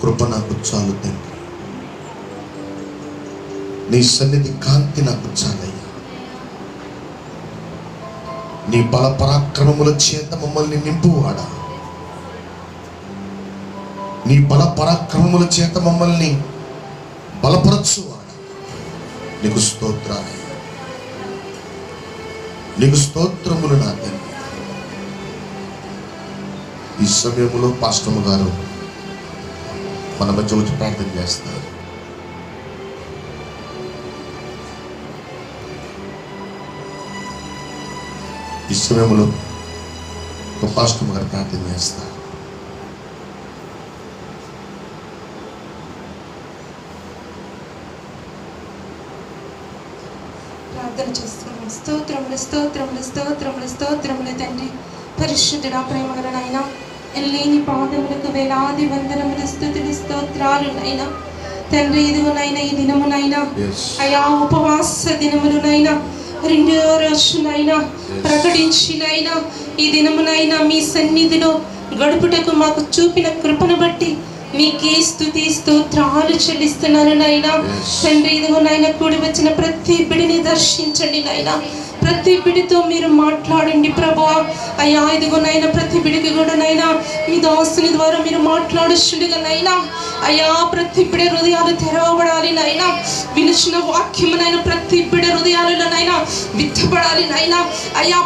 కృప నాకు చాలు తండ్రి, నీ సన్నిధి కాంతి నాకు చాలయ్యా. నీ బల పరాక్రమముల చేత మమ్మల్ని నింపువాడా, నీ బల పరాక్రమముల చేత మమ్మల్ని బలపరచువాడా, నీకు స్తోత్రాలు, నీకు స్తోత్రములు నా తండ్రి. ఈ సమయంలో పాస్టమ్ గారు మన మధ్య వచ్చి ప్రార్థన చేస్తారు. ఈ సమయంలో పాస్టమ్ గారు ప్రార్థన చేస్తారు. ప్రార్థన చేస్తున్నాం. స్తోత్రములు స్తోత్రములు స్తోత్రములు స్తోత్రములు తండ్రి, పరిశుద్ధుడా, ప్రేమగల నాయనా, ఎల్లేని పాదములకు వేలాది వందనములు స్తుతులు స్తోత్రాలు నైనా తండ్రి. ఇదిగోనైనా ఈ దినమునైనా అయా ఉపవాస దినములునైనా రెండో రోజునైనా ప్రకటించినైనా ఈ దినమునైనా మీ సన్నిధిలో గడుపుటకు మాకు చూపిన కృపను బట్టి మీకే స్తుతి స్తోత్రాలు చెల్లిస్తున్నాను నైనా తండ్రి. ఇదిగో నాయన కూడి వచ్చిన ప్రతి బిడిని దర్శించండి నైనా, ప్రతి బిడితో మీరు మాట్లాడండి ప్రభువా. అయ్యా ఇదిగో నైనా ప్రతి బిడికి కూడా నైనా మీ దాసుని ద్వారా మీరు మాట్లాడుచుండగా నైనా అయ్యా ప్రతి బిడ హృదయాలు తెరవబడాలి నైనా, వినిచిన వాక్యమునైనా ప్రతి బిడ హృదయాలలోనైనా విత్తబడాలి నైనా. అయ్యా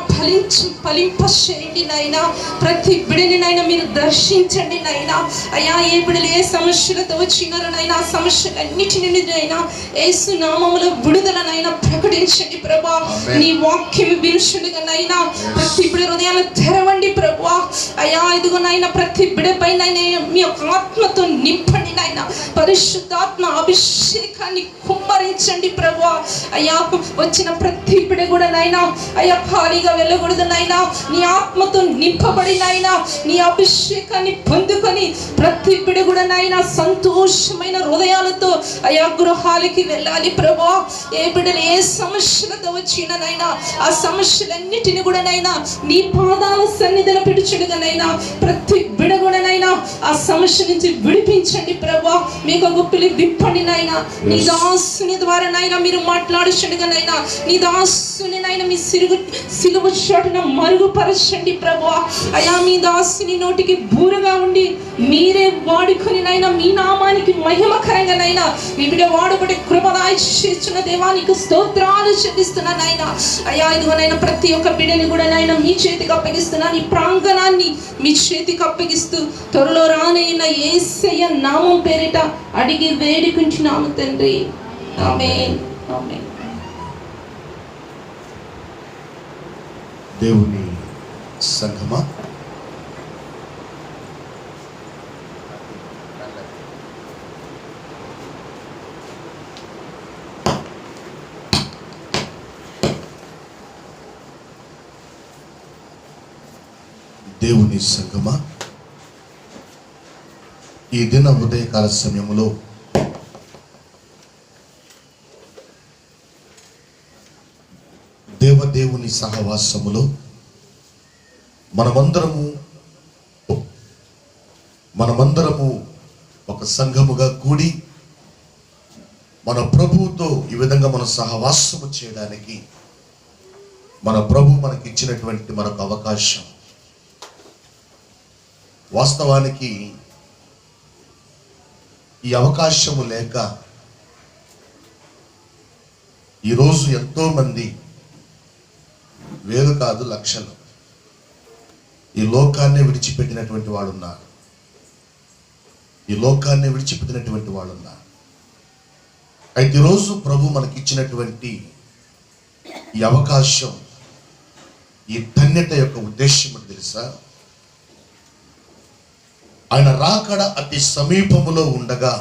ఫలింపచేయండి నైనా, ప్రతి బిడని నైనా మీరు దర్శించండి నైనా. అయ్యా ఏ బిడలు ఏ సమస్యలతో వచ్చినారనైనా సమస్యలన్నిటిని నైనా యేసు నామములో విడుదలనైనా ప్రకటించండి ప్రభా. నీ వాక్యం వినుచుండగా నైనా ప్రతి బిడ హృదయాలు తెరవండి ప్రభువా. అయ్యా ఇదిగో నైనా ప్రతి బిడపై నైనా మీ యొక్క ఆత్మతో నింపండి నైనా, పరిశుద్ధాత్మ అభిషేకాన్ని కుమ్మరించండి ప్రభువా. అయ్యా వచ్చిన ప్రతి బిడ కూడా నైనా అయ్యా ఖాళీగా వెళ్ళకూడదు నైనా, నీ ఆత్మతో నింపబడి నైనా నీ అభిషేకాన్ని పొందుకొని ప్రతి బిడ కూడా నైనా సంతోషమైన హృదయాలతో అయ్యా గృహాలకి వెళ్ళాలి ప్రభువా. ఏ బిడ్డలు ఏ సమస్యలతో వచ్చిననైనా ఆ సమస్యలన్నిటిని కూడా నైనా నీ పాదాల సన్నిధిలో పెట్టుచుడుగానైనా ప్రతి బిడ కూడా నైనా ఆ సమస్య నుంచి విడిపించండి ప్రభువా. మీకు గుప్పిలి విప్పండి నైనా, నీ దాసుని ద్వారా నైనా మీరు మాట్లాడుచుడుగానైనా నీ దాసుని నైనా మీ సిలువ చాటున మరుగుపరచండి ప్రభువా. అయ్యా మీ దాసుని నోటికి బూరగా ఉండి మీరే వాడుకొని నైనా మీ నామానికి మహిమకరంగా నైనా మీ బిడ్డ వాడుబడి కృపదాయిస్తున్న దేవానికి స్తోత్రాలు చెల్లిస్తున్నా నైనా. అయ్యా ఇదిగోనైనా ప్రతి ఒక్క బిడ్డని కూడా నైనా మీ చేతికి అప్పగిస్తున్నా, నీ ప్రాంగణాన్ని మీ చేతికి అప్పగిస్తూ త్వరలో రానైన యేసయ్య నామం పేరిట అడిగి వేడుకుంటున్నాము తండ్రి. ఆమేన్ ఆమేన్. దేవుని సంఘమా, దేవుని సంఘమా, ఈ దిన ఉదయకాల సమయంలో దేవదేవుని సహవాసములో మనమందరము ఒక సంఘముగా కూడి మన ప్రభువుతో ఈ విధంగా మనం సహవాసము చేయడానికి మన ప్రభు మనకి ఇచ్చినటువంటి మరొక అవకాశం. వాస్తవానికి ఈ అవకాశము లేక ఈరోజు ఎంతో మంది, వేలు కాదు లక్షలు, ఈ లోకాన్ని విడిచిపెట్టినటువంటి వాళ్ళు ఉన్నారు. అయితే ఈరోజు ప్రభు మనకిచ్చినటువంటి ఈ అవకాశం, ఈ ధన్యత యొక్క ఉద్దేశం ఏంటి తెలుసా? ఆయన రాకడ అతి సమీపములో ఉండగా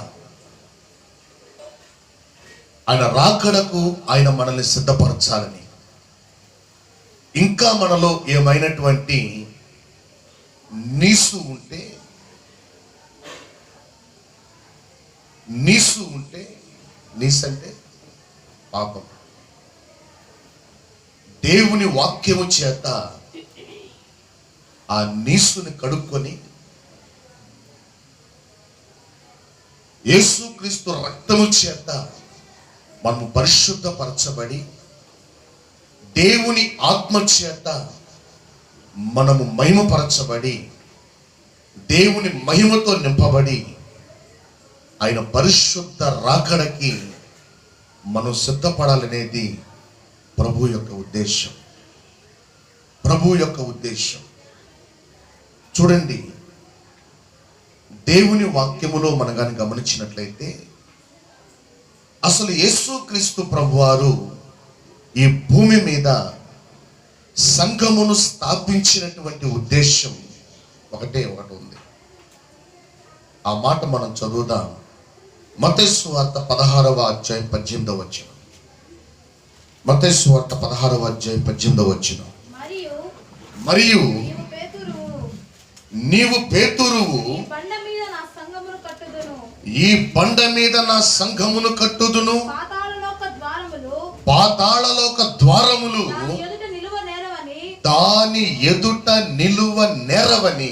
ఆయన రాకడకు ఆయన మనల్ని సిద్ధపరచాలని, ఇంకా మనలో ఏమైనటువంటి నీసు ఉంటే నీసంటే పాపం, దేవుని వాక్యము చేత ఆ నీసుని కడుక్కొని యేసుక్రీస్తు రక్తము చేత మనము పరిశుద్ధపరచబడి దేవుని ఆత్మ చేత మనము మహిమపరచబడి దేవుని మహిమతో నింపబడి ఆయన పరిశుద్ధ రాకడకి మనం సిద్ధపడాలనేది ప్రభు యొక్క ఉద్దేశం. ప్రభు యొక్క ఉద్దేశం చూడండి, దేవుని వాక్యములో మనం కానీ గమనించినట్లయితే అసలు యేసుక్రీస్తు ప్రభువారు ఈ భూమి మీద సంఘమును స్థాపించినటువంటి ఉద్దేశం ఒకటి ఉంది. ఆ మాట మనం చదువుదాం. మత్తయి సువార్త 16వ అధ్యాయం 18వ వచనం. మత్తయి సువార్త 16వ అధ్యాయం 18వ వచనం. మరియు నీవు పేతురువు, ఈ బండ మీద నా సంఘమును కట్టుదును, పాతాళలోక ద్వారములు దాని ఎదుట నిలువ నేరవని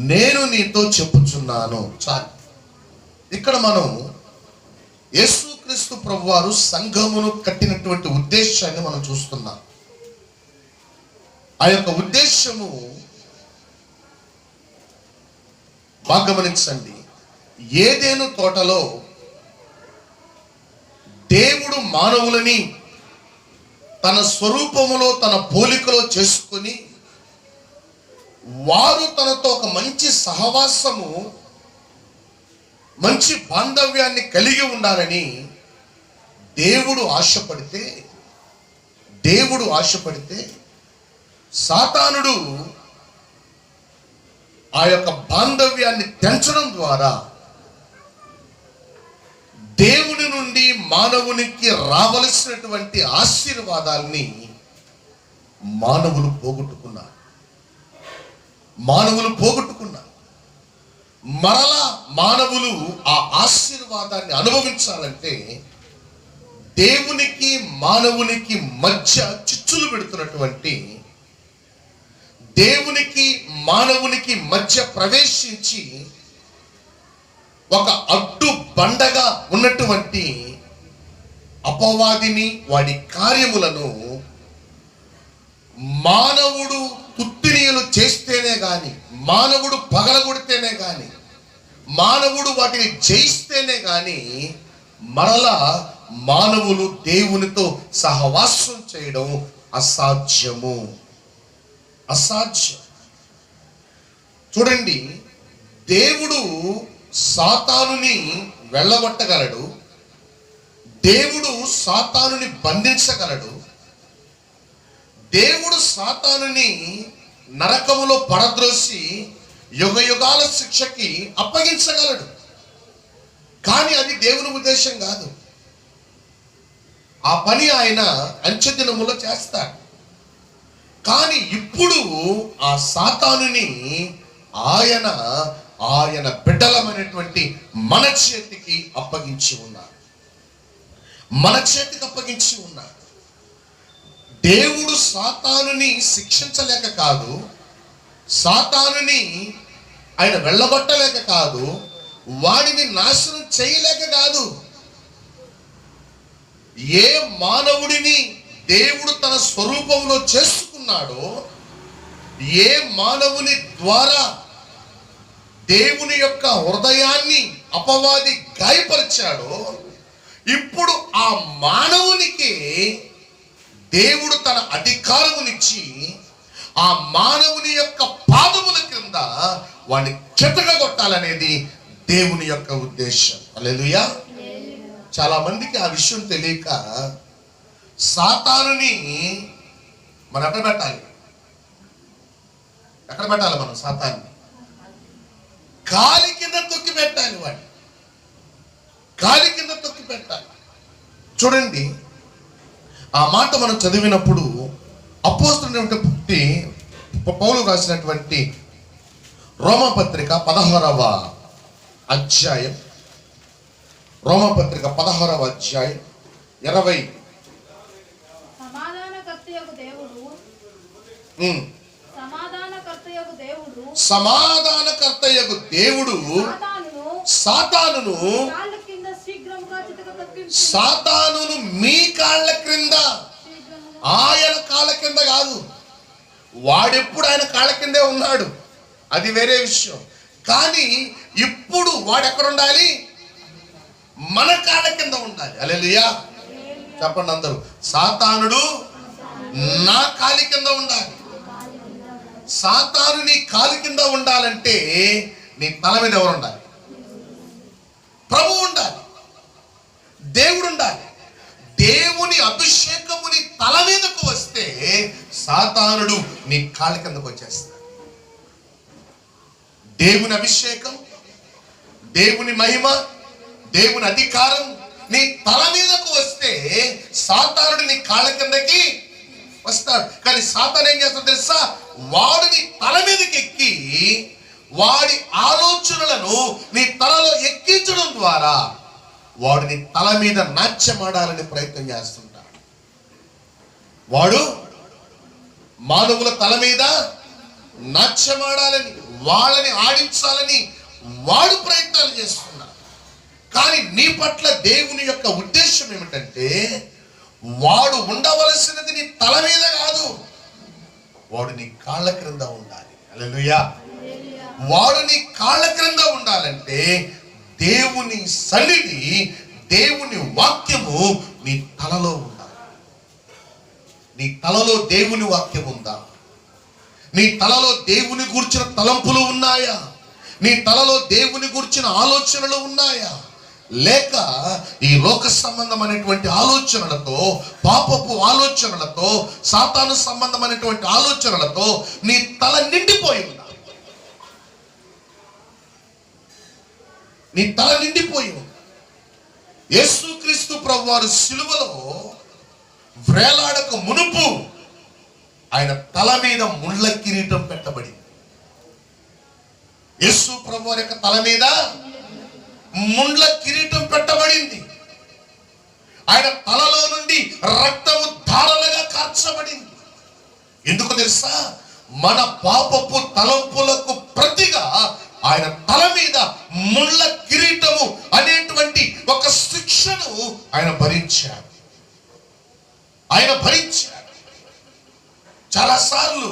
నేను నీతో చెప్పుచున్నాను. చాలు. ఇక్కడ మనం యేసుక్రీస్తు ప్రభువారు సంఘమును కట్టినటువంటి ఉద్దేశాన్ని మనం చూస్తున్నాం. ఆ యొక్క ఉద్దేశము బాగా గమనించండి. ఏదెను తోటలో దేవుడు మానవులని తన స్వరూపములో తన పోలికలో చేసుకొని వారు తనతో ఒక మంచి సహవాసము, మంచి బాంధవ్యాన్ని కలిగి ఉండాలని దేవుడు ఆశపడితే సాతానుడు ఆ యొక్క బాంధవ్యాన్ని తెంచడం ద్వారా దేవుని నుండి మానవునికి రావలసినటువంటి ఆశీర్వాదాల్ని మానవులు పోగొట్టుకున్నారు. మరలా మానవులు ఆ ఆశీర్వాదాన్ని అనుభవించాలంటే దేవునికి మానవునికి మధ్య చిచ్చులు పెడుతున్నటువంటి, దేవునికి మానవునికి మధ్య ప్రవేశించి ఒక అడ్డు బండగా ఉన్నటువంటి అపవాదిని, వాడి కార్యములను మానవుడు తుత్తినీయులు చేస్తేనే గాని, మానవుడు పగలగొడితేనే గాని, మానవుడు వాటిని జయిస్తేనే గాని మరలా మానవులు దేవునితో సహవాసం చేయడం అసాధ్యం. చూడండి, దేవుడు సాతానుని వెళ్ళగొట్టగలడు, దేవుడు సాతానుని బంధించగలడు, దేవుడు సాతానుని నరకములో పడద్రోసి యుగ యుగాల శిక్షకి అప్పగించగలడు. కానీ అది దేవుని ఉద్దేశం కాదు. ఆ పని ఆయన అంచె దినములో చేస్తాడు. కానీ ఇప్పుడు ఆ సాతానుని ఆయన బిడ్డలమైనటువంటి మన చేతికి అప్పగించి ఉన్నారు. దేవుడు సాతానుని శిక్షించలేక కాదు, సాతానుని ఆయన వెళ్ళగొట్టలేక కాదు, వాడిని నాశనం చేయలేక కాదు. ఏ మానవుడిని దేవుడు తన స్వరూపంలో చేసుకున్నాడో, ఏ మానవుని ద్వారా దేవుని యొక్క హృదయాన్ని అపవాది గాయపరిచాడో, ఇప్పుడు ఆ మానవునికి దేవుడు తన అధికారమునిచ్చి ఆ మానవుని యొక్క పాదముల క్రింద వాడిని చెతగొట్టాలనేది దేవుని యొక్క ఉద్దేశం. హల్లెలూయా. చాలా మందికి ఆ విషయం తెలియక సాతానుని మనం ఎక్కడ పెట్టాలి? మనం సాతాన్ని కాలి కింద తొక్కి పెట్టాలి. కాలి కింద తొక్కి పెట్టాలి. చూడండి, ఆ మాట మనం చదివినప్పుడు అపోస్తలుడైనటువంటి పౌలు రాసినటువంటి రోమాపత్రిక 16వ అధ్యాయం 20 సమాధానకర్తయగు దేవుడు సాతానును కాళ్ళ కింద శీఘ్రముగా చితక తప్పించి సాతానును మీ కాళ్ళ క్రింద, ఆయన కాళ్ళ కింద కాదు. వాడెప్పుడు ఆయన కాళ్ళ కిందే ఉన్నాడు, అది వేరే విషయం. కానీ ఇప్పుడు వాడు ఎక్కడ ఉండాలి? మన కాళ్ళ కింద ఉండాలి. హల్లెలూయా చెప్పండి అందరూ. సాతానుడు నా కాలి కింద ఉండాలి. సాతాను నీ కాలి కింద ఉండాలంటే నీ తల మీద ఎవరు ఉండాలి? ప్రభు ఉండాలి, దేవుడు ఉండాలి. దేవుని అభిషేకము నీ తల మీదకు వస్తే సాతానుడు నీ కాళ్ళ కిందకు వచ్చేస్తాడు. దేవుని అభిషేకం, దేవుని మహిమ, దేవుని అధికారం నీ తల మీదకు వస్తే సాతానుడు నీ కాళ్ళ కిందకి వస్తాడు. కానీ సాతాను ఏం చేస్తాడు తెలుసా? వాడు నీ తల మీదకి ఎక్కి వాడి ఆలోచనలను నీ తలలో ఎక్కించడం ద్వారా వాడు నీ తల మీద నాట్యమాడాలని ప్రయత్నం చేస్తుంటాడు. వాడు మానవుల తల మీద నాట్యమాడాలని, వాళ్ళని ఆడించాలని వాడు ప్రయత్నాలు చేస్తున్నాడు. కానీ నీ పట్ల దేవుని యొక్క ఉద్దేశం ఏమిటంటే వాడు ఉండవలసినది నీ తల మీద కాదు, వాడు నీ కాళ్ళ క్రింద ఉండాలి. హల్లెలూయా. వాడు నీ కాళ్ళ క్రింద ఉండాలంటే దేవుని సన్నిధి, దేవుని వాక్యము నీ తలలో ఉండాలి. నీ తలలో దేవుని వాక్యం ఉందా? నీ తలలో దేవుని గూర్చిన తలంపులు ఉన్నాయా? నీ తలలో దేవుని గూర్చిన ఆలోచనలు ఉన్నాయా? లేక ఈ లోక సంబంధమైనటువంటి ఆలోచనలతో, పాపపు ఆలోచనలతో, సాతాను సంబంధమైనటువంటి ఆలోచనలతో నీ తల నిండిపోయి ఉందా? నీ తల నిండిపోయి ఉంది. యేసుక్రీస్తు ప్రభువారు సిలువలో వేలాడక మునుపు ఆయన తల మీద ముళ్ళ కిరీటం పెట్టబడింది. యేసు ప్రభువారి యొక్క తల మీద ముండ్ల కిరీటం పెట్టబడింది. ఆయన తలలో నుండి రక్తము ధారలుగా కార్చబడింది. ఎందుకు తెలుసా? మన పాపపు తలంపులకు ప్రతిగా ఆయన తల మీద ముళ్ళ కిరీటము అనేటువంటి ఒక శిక్షను ఆయన భరించాడు. ఆయన భరించాడు. చాలాసార్లు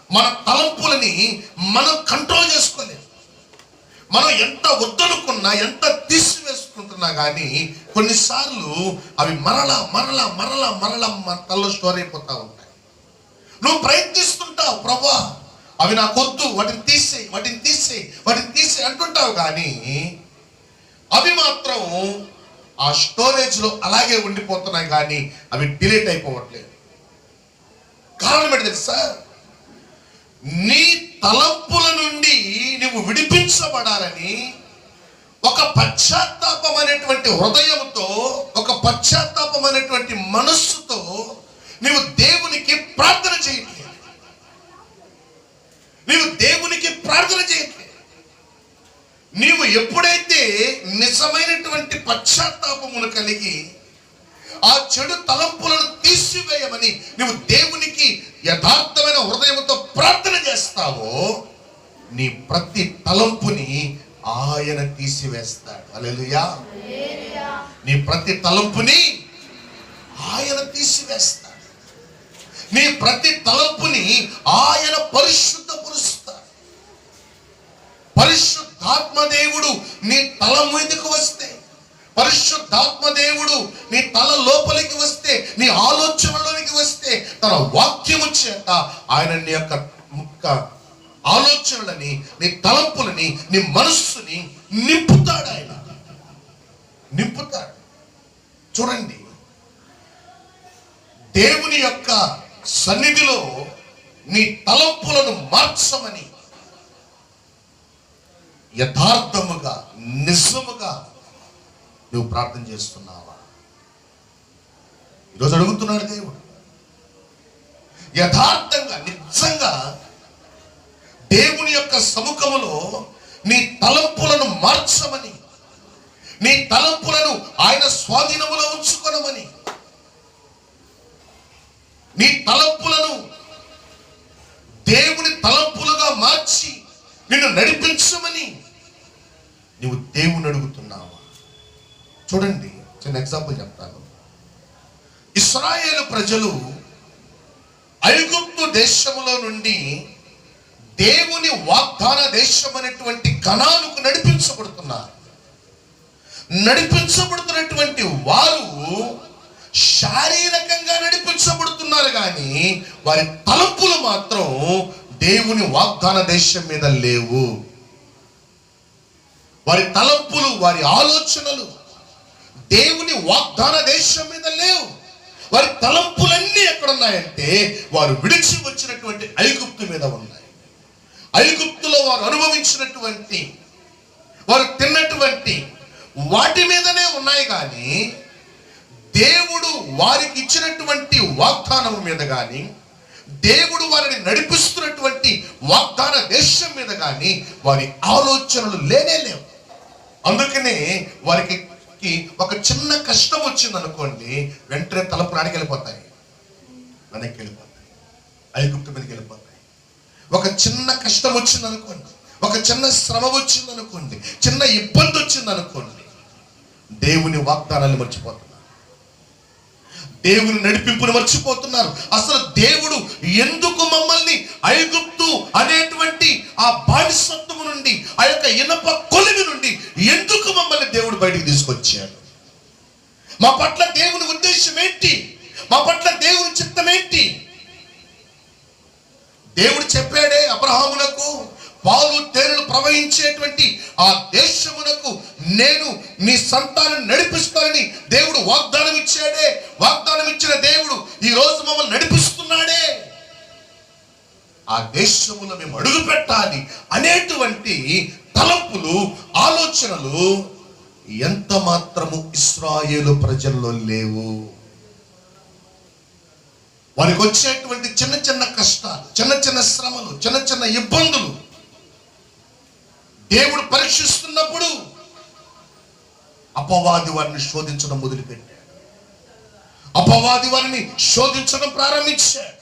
మన తలంపులని మనం కంట్రోల్ చేసుకోలేము. మనం ఎంత వద్దనుకున్నా, ఎంత తీసివేసుకుంటున్నా కానీ కొన్నిసార్లు అవి మరలా మరలా మరలా మరలా మన తలలో స్టోర్ అయిపోతా ఉంటాయి. నువ్వు ప్రయత్నిస్తుంటావు, ప్రభువా అవి నాకు వద్దు, వాటిని తీసేయి, వాటిని తీసేయి, వాటిని తీసేయి అంటుంటావు. కానీ అవి మాత్రం ఆ స్టోరేజ్లో అలాగే ఉండిపోతున్నాయి, కానీ అవి డిలీట్ అయిపోవట్లేదు. కారణం ఏంటి తెలుసా? నీ తలంపుల నుండి నువ్వు విడిపించబడాలని ఒక పశ్చాత్తాపం అనేటువంటి హృదయంతో, ఒక పశ్చాత్తాపం అనేటువంటి మనస్సుతో నీవు దేవునికి ప్రార్థన చేయట్లేదు. నీవు దేవునికి ప్రార్థన చేయట్లేదు. నీవు ఎప్పుడైతే నిజమైనటువంటి పశ్చాత్తాపమును కలిగి ఆ చెడు తలంపులను తీసివేయమని నువ్వు దేవునికి యథార్థమైన హృదయంతో ప్రార్థన చేస్తావో నీ ప్రతి తలంపుని ఆయన తీసివేస్తాడు. హల్లెలూయా. నీ ప్రతి తలంపుని ఆయన తీసివేస్తాడు. నీ ప్రతి తలంపుని ఆయన పరిశుద్ధపరుస్తాడు. పరిశుద్ధాత్మ దేవుడు నీ తల మీదకు వస్తే, పరిశుద్ధాత్మ దేవుడు నీ తల లోపలికి వస్తే, నీ ఆలోచనలోనికి వస్తే తన వాక్యము చేత ఆయన నీ యొక్క ఆలోచనలని, నీ తలంపులని, నీ మనస్సుని నింపుతాడు. ఆయన నింపుతాడు. చూడండి, దేవుని యొక్క సన్నిధిలో నీ తలంపులను మార్చమని యథార్థముగా, నిజముగా నువ్వు ప్రార్థన చేస్తున్నావా? ఈరోజు అడుగుతున్నాడు దేవుడు. యథార్థంగా, నిజంగా దేవుని యొక్క సముఖములో నీ తలంపులను మార్చమని, నీ తలంపులను ఆయన స్వాధీనములో ఉంచుకొనమని, నీ తలంపులను దేవుని తలంపులుగా మార్చి నిన్ను నడిపించమని నువ్వు దేవుని అడుగుతున్నావా? చూడండి, చిన్న ఎగ్జాంపుల్ చెప్తాను. ఇశ్రాయేలు ప్రజలు ఐగుప్తు దేశములో నుండి దేవుని వాగ్దాన దేశం అనేటువంటి కనానుకు నడిపించబడుతున్నటువంటి వారు శారీరకంగా నడిపించబడుతున్నారు, కానీ వారి తలంపులు మాత్రం దేవుని వాగ్దాన దేశం మీద లేవు. వారి తలంపులు, వారి ఆలోచనలు దేవుని వాగ్దాన దేశం మీద లేవు. వారి తలంపులన్నీ ఎక్కడున్నాయంటే వారు విడిచి వచ్చినటువంటి ఐగుప్తు మీద ఉన్నాయి. ఐగుప్తులో వారు అనుభవించినటువంటి, వారు తిన్నటువంటి వాటి మీదనే ఉన్నాయి, కానీ దేవుడు వారికి ఇచ్చినటువంటి వాగ్దానం మీద కానీ, దేవుడు వారిని నడిపిస్తున్నటువంటి వాగ్దాన దేశం మీద కానీ వారి ఆలోచనలు లేనే లేవు. అందుకనే వారికి ఒక చిన్న కష్టం వచ్చింది అనుకోండి, వెంటనే తలుపులు ఆడికి వెళ్ళిపోతాయి, వెనక్కి వెళ్ళిపోతాయి, ఐగుప్తు మీదకి వెళ్ళిపోతాయి. ఒక చిన్న కష్టం వచ్చింది అనుకోండి, ఒక చిన్న శ్రమ వచ్చింది అనుకోండి, చిన్న ఇబ్బంది వచ్చింది అనుకోండి, దేవుని వాగ్దానాన్ని మర్చిపోతున్నారు, దేవుని నడిపింపును మర్చిపోతున్నారు. అసలు దేవుడు ఎందుకు మమ్మల్ని ఐగుప్తు అనేటువంటి ఆ బానిసత్వము నుండి, ఆ యొక్క ఇనప కొలిమి నుండి ఎందుకు మమ్మల్ని దేవుడు బయటికి తీసుకొచ్చాడు? మా పట్ల దేవుని ఉద్దేశం ఏంటి? మా పట్ల దేవుని చిత్తం ఏంటి? దేవుడు చెప్పాడే అబ్రహామునకు, పాలు తేనెలు ప్రవహించేటువంటి ఆ దేశమునకు నేను నీ సంతానం నడిపిస్తానని దేవుడు వాగ్దానం ఇచ్చాడే. వాగ్దానం ఇచ్చిన దేవుడు ఈ రోజు మమ్మల్ని నడిపిస్తున్నాడే. ఆ దేశములో మేము అడుగు పెట్టాలి అనేటువంటి తలంపులు, ఆలోచనలు ఎంత మాత్రము ఇశ్రాయేలు ప్రజల్లో లేవు. వారికి వచ్చేటువంటి చిన్న చిన్న కష్టాలు, చిన్న చిన్న శ్రమలు, చిన్న చిన్న ఇబ్బందులు దేవుడు పరీక్షిస్తున్నప్పుడు అపవాది వారిని శోధించడం మొదలుపెట్టాడు. అపవాది వారిని శోధించడం ప్రారంభించాడు.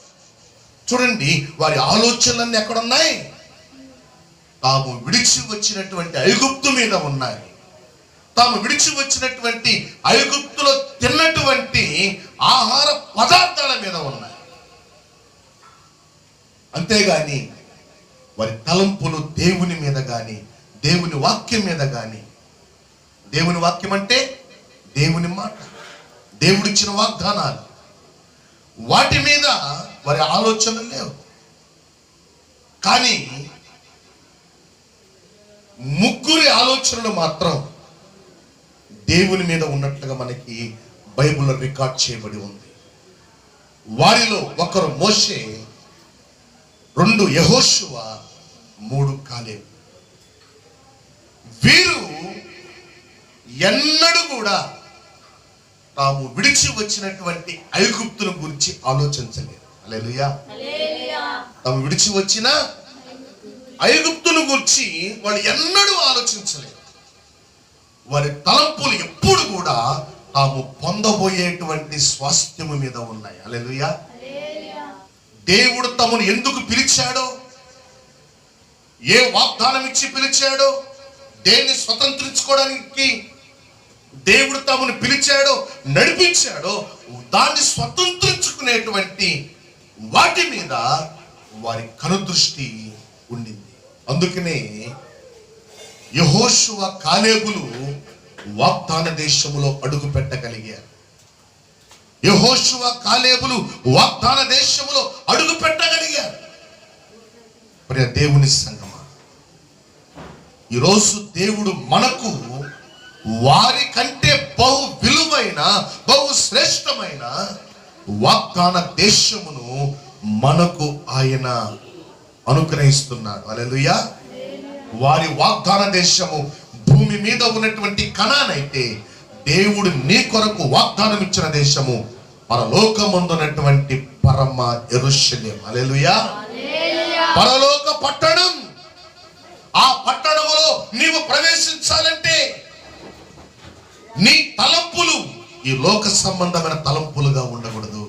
చూడండి, వారి ఆలోచనలన్నీ ఎక్కడున్నాయి? తాము విడిచి వచ్చినటువంటి ఐగుప్తు మీద ఉన్నాయి. తాము విడిచి వచ్చినటువంటి ఐగుప్తులో తిన్నటువంటి ఆహార పదార్థాల మీద ఉన్నాయి. అంతేగాని వారి తలంపులు దేవుని మీద కానీ, దేవుని వాక్యం మీద కానీ, దేవుని వాక్యం అంటే దేవుని మాట, దేవుడిచ్చిన వాగ్దానాలు, వాటి మీద వారి ఆలోచనలు లేవు. కానీ ముగ్గురి ఆలోచనలు మాత్రం దేవుని మీద ఉన్నట్లుగా మనకి బైబిల్లో రికార్డ్ చేయబడి ఉంది. వారిలో ఒకరు మోషే, 2 యెహోషువ, 3 కాలేబు. వీరు ఎన్నడూ కూడా తాము విడిచి వచ్చినటువంటి ఐగుప్తుల గురించి ఆలోచించలేదు. హల్లెలూయా. తాము విడిచి వచ్చిన ఐగుప్తుల గురించి వాళ్ళు ఎన్నడూ ఆలోచించలేదు. వారి తలంపులు ఎప్పుడు కూడా తాము పొందబోయేటువంటి స్వాస్థ్యము మీద ఉన్నాయి. హల్లెలూయా. దేవుడు తమను ఎందుకు పిలిచాడో, ఏ వాగ్దానం ఇచ్చి పిలిచాడో, దేన్ని స్వతంత్రించుకోవడానికి దేవుడు తమను పిలిచాడో, నడిపించాడో, దాన్ని స్వతంత్రించుకునేటువంటి వాటి మీద వారి కనుదృష్టి ఉండింది. అందుకనే యెహోషువ, కాలేబులు వాగ్దాన దేశములో అడుగు పెట్టగలిగారు. యెహోషువ, కాలేబులు వాగ్దాన దేశములో అడుగు పెట్టగలిగారు. ప్రియ దేవుని సంగమా, ఈరోజు దేవుడు మనకు వారి కంటే బహు విలువైన, బహు శ్రేష్టమైన వాగ్దాన దేశమును మనకు ఆయన అనుగ్రహిస్తున్నాడు. హల్లెలూయా. వారి వాగ్దాన దేశము భూమి మీద ఉన్నటువంటి కనానైతే, దేవుడు నీ కొరకు వాగ్దానం ఇచ్చిన దేశము పరలోకమందున్నటువంటి పరమ యెరూషలేము. హల్లెలూయా. పరలోక పట్టణం. ఆ పట్టణములో నీవు ప్రవేశించాలంటే నీ తలంపులు ఈ లోక సంబంధమైన తలంపులుగా ఉండకూడదు.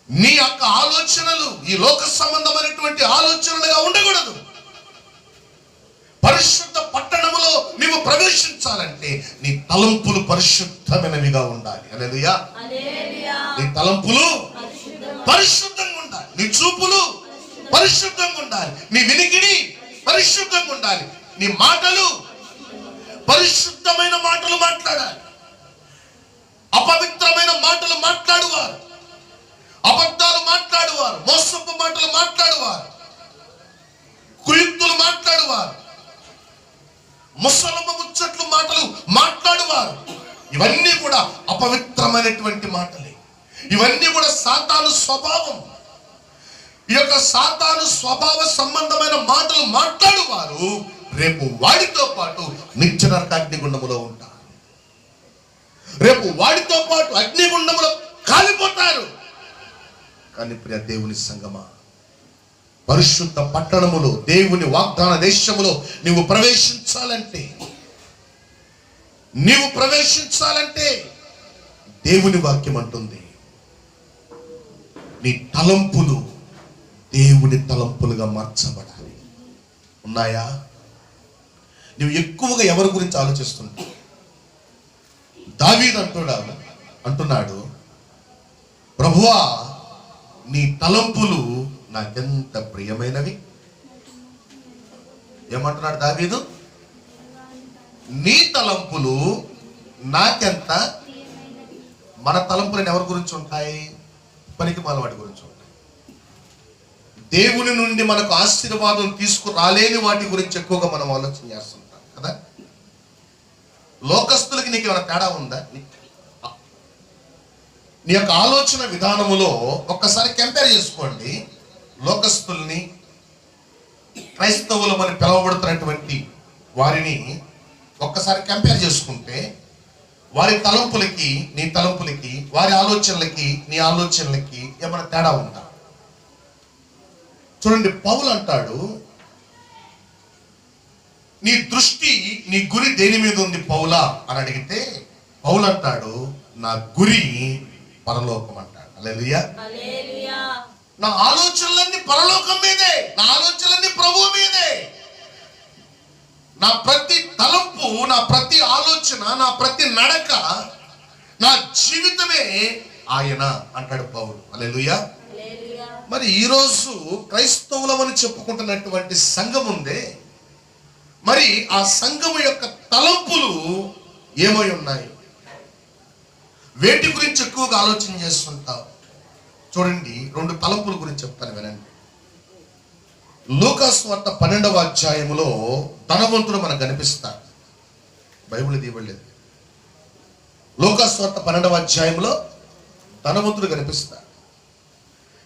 నీ యొక్క ఆలోచనలు ఈ లోక సంబంధమైనటువంటి ఆలోచనలుగా ఉండకూడదు. పరిశుద్ధ పట్టణములో నీవు ప్రవేశించాలంటే నీ తలంపులు పరిశుద్ధమైనవిగా ఉండాలి. హల్లెలూయా. నీ తలంపులు పరిశుద్ధంగా ఉండాలి, నీ చూపులు పరిశుద్ధంగా ఉండాలి, నీ వినికిడి పరిశుద్ధంగా ఉండాలి, నీ మాటలు పరిశుద్ధమైన మాటలు మాట్లాడాలి. అపవిత్రమైన మాటలు మాట్లాడువారు, అబద్ధాలు మాట్లాడువారు, మోసపు మాటలు మాట్లాడువారు, కుయుక్తులు మాట్లాడువారు, ముసలమ్మ ముచ్చట్లు మాటలు మాట్లాడువారు, ఇవన్నీ కూడా అపవిత్రమైనటువంటి మాటలే. ఇవన్నీ కూడా సాతాను స్వభావం. ఈ యొక్క సాతాను స్వభావ సంబంధమైన మాటలు మాట్లాడువారు రేపు వాడితో పాటు నిత్య నరకాగ్నిగుండములో ఉంటారు. రేపు వాడితో పాటు అగ్నిగుండములో కాలిపోతారు. కానీ ప్రియ దేవుని సంగమా, పరిశుద్ధ పట్టణములో దేవుని వాగ్దాన దేశములో నీవు ప్రవేశించాలంటే దేవుని వాక్యం అంటుంది, నీ తలంపులు దేవుని తలంపులుగా మార్చబడాలి. ఉన్నాయా? నువ్వు ఎక్కువగా ఎవరి గురించి ఆలోచిస్తుంటావు? దావీదు అంటున్నాడు, ప్రభువా నీ తలంపులు నాకెంత ప్రియమైనవి. ఏమంటున్నాడు దావీదు? నీ తలంపులు నాకెంత. మన తలంపులను ఎవరి గురించి ఉంటాయి? పనికి మాలవాడి గురించి ఉంటాయి. దేవుని నుండి మనకు ఆశీర్వాదం తీసుకురాలేని వాటి గురించి ఎక్కువగా మనం ఆలోచన చేస్తుంటాం కదా. లోకస్తులకి నీకు ఏమైనా తేడా ఉందా? నీ యొక్క ఆలోచన విధానములో ఒక్కసారి కంపేర్ చేసుకోండి. లోకస్తుల్ని, క్రైస్తవులు అని పిలువబడుతున్నటువంటి వారిని ఒక్కసారి కంపేర్ చేసుకుంటే వారి తలంపులకి నీ తలంపులకి, వారి ఆలోచనలకి నీ ఆలోచనలకి ఏమైనా తేడా ఉందా? చూడండి, పౌలు అంటాడు, నీ దృష్టి, నీ గురి దేని మీద ఉంది పౌలా అని అడిగితే పౌలు అంటాడు, నా గురి పరలోకం అంటాడు. హల్లెలూయా. నా ఆలోచనలన్నీ పరలోకం మీదే, నా ఆలోచనలన్నీ ప్రభువు మీదే. నా ప్రతి తలంపు, నా ప్రతి ఆలోచన, నా ప్రతి నడక, నా జీవితమే ఆయన అంటాడు పౌలు. హల్లెలూయా. మరి ఈరోజు క్రైస్తవులమని చెప్పుకుంటున్నటువంటి సంఘం ఉందే, మరి ఆ సంఘము యొక్క తలంపులు ఏమై ఉన్నాయి? వేటి గురించి ఎక్కువగా ఆలోచన చేస్తుంటావు? చూడండి, 2 తలంపుల గురించి చెప్తాను, వినండి. లూకా సువార్త 12వ అధ్యాయములో ధనవంతుడు మనకు కనిపిస్తాడు. బైబిల్ తీయబడలేదు. లూకా సువార్త 12వ అధ్యాయంలో ధనవంతుడు కనిపిస్తాడు.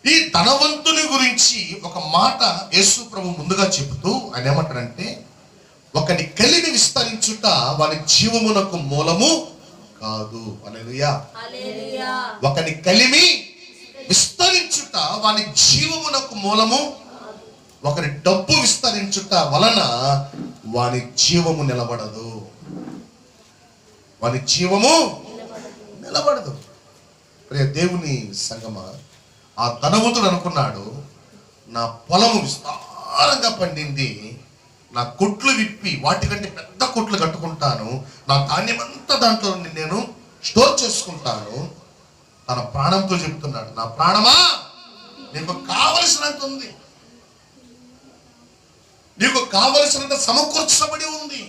ఈ ధనవంతుని గురించి ఒక మాట యేసు ప్రభు ముందుగా చెబుతూ ఆయన ఏమంటాడంటే, ఒకని కలిమి విస్తరించుట వాని జీవమునకు మూలము కాదు. హల్లెలూయా. ఒకని కలిమి విస్తరించుట వాని జీవమునకు మూలము. ఒకరి డబ్బు విస్తరించుట వలన వాని జీవము నిలబడదు. వాని జీవము నిలబడదు. ప్రియ దేవుని సంగమా, ఆ ధనవంతుడు అనుకున్నాడు, నా పొలము విస్తారంగా పండింది, నా కొట్లు విప్పి వాటికంటే పెద్ద కొట్లు కట్టుకుంటాను, నా ధాన్యం అంతా దాంట్లో నేను స్టోర్ చేసుకుంటాను. తన ప్రాణంతో చెప్తున్నాడు, నా ప్రాణమా నీకు కావలసినంత ఉంది, నీకు కావలసినంత సమకూర్చబడి ఉంది,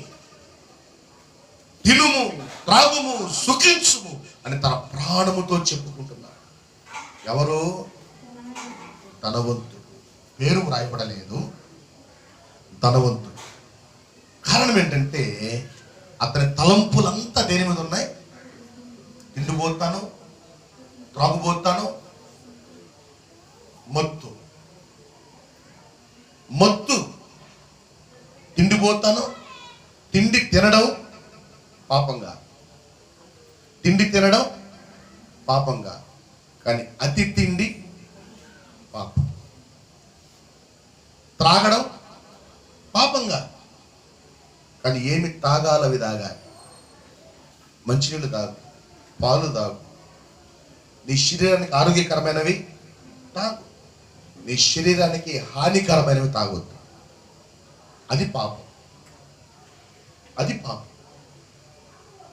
తినుము, త్రాగుము, సుఖించుము అని తన ప్రాణముతో చెప్పుకుంటున్నాడు. ఎవరు? ధనవంతుడు. పేరు వ్రాయబడలేదు, ధనవంతుడు. కారణం ఏంటంటే అతని తలంపులంతా దేని మీద ఉన్నాయి? తిండిపోతాను, త్రాగుపోతాను, మత్తు. తిండిపోతాను. తిండి తినడం పాపంగా, తిండి తినడం పాపంగా, కానీ అతి తిండి పాపం. త్రాగడం పాపంగా, కానీ ఏమి తాగాలి అవి తాగాలి. మంచినీళ్ళు తాగు, పాలు తాగు, నీ శరీరానికి ఆరోగ్యకరమైనవి తాగు, నీ శరీరానికి హానికరమైనవి తాగొద్దు. అది పాపం. అది పాపం.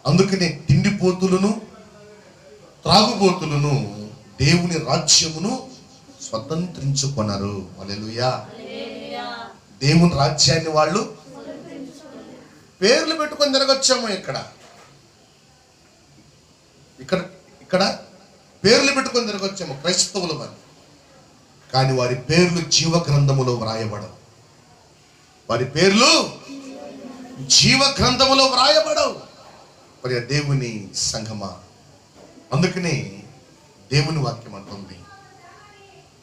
అందుకనే తిండిపోతులను త్రాగుబోతులను దేవుని రాజ్యమును స్వతంత్రించుకొనరు. హల్లెలూయా. దేవుని రాజ్యాన్ని వాళ్ళు పేర్లు పెట్టుకొని తిరగొచ్చాము. ఇక్కడ పేర్లు పెట్టుకొని తిరగొచ్చాము క్రైస్తవుల వారు. కానీ వారి పేర్లు జీవ గ్రంథములో వ్రాయబడవు. వారి పేర్లు జీవ గ్రంథములో వ్రాయబడవు. మరి దేవుని సంఘమా, అందుకనే దేవుని వాక్యం అంటుంది,